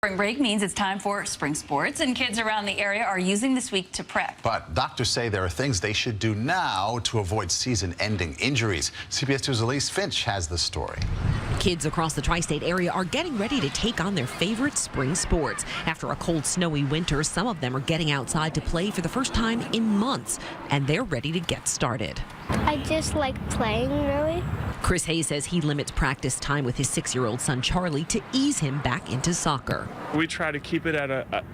Spring break means it's time for spring sports, and kids around the area are using this week to prep. But doctors say there are things they should do now to avoid season-ending injuries. CBS 2's Elise Finch has the story. Kids across the tri-state area are getting ready to take on their favorite spring sports. After a cold, snowy winter, some of them are getting outside to play for the first time in months, and they're ready to get started. I just like playing, really. Chris Hayes says he limits practice time with his 6-year-old son Charlie to ease him back into soccer. We try to keep it at a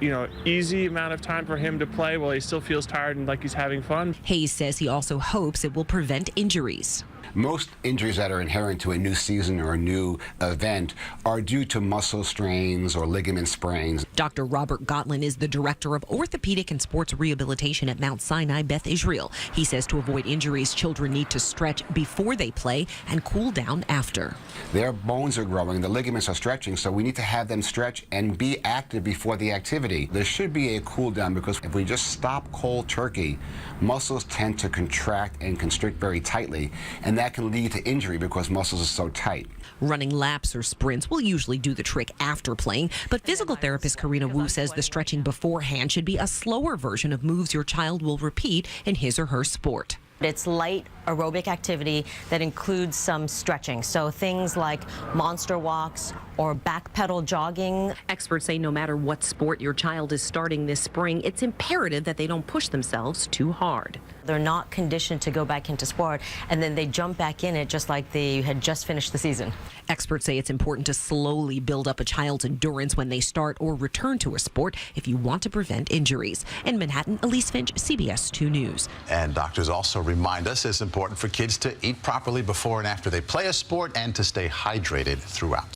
easy amount of time for him to play while he still feels tired and like he's having fun. Hayes says he also hopes it will prevent injuries. Most injuries that are inherent to a new season or a new event are due to muscle strains or ligament sprains. Dr. Robert Gotlin is the director of orthopedic and sports rehabilitation at Mount Sinai Beth Israel. He says to avoid injuries, children need to stretch before they play and cool down after. Their bones are growing, the ligaments are stretching, so we need to have them stretch and be active before the activity. There should be a cool down, because if we just stop cold turkey, muscles tend to contract and constrict very tightly, and that can lead to injury because muscles are so tight. Running laps or sprints will usually do the trick after playing, but physical therapist Karina Wu says the stretching beforehand should be a slower version of moves your child will repeat in his or her sport. It's light aerobic activity that includes some stretching. So things like monster walks or back pedal jogging. Experts say no matter what sport your child is starting this spring, it's imperative that they don't push themselves too hard. They're not conditioned to go back into sport, and then they jump back in it just like they had just finished the season. Experts say it's important to slowly build up a child's endurance when they start or return to a sport if you want to prevent injuries. In Manhattan, Elise Finch, CBS 2 News. And doctors also remind us it's important for kids to eat properly before and after they play a sport and to stay hydrated throughout.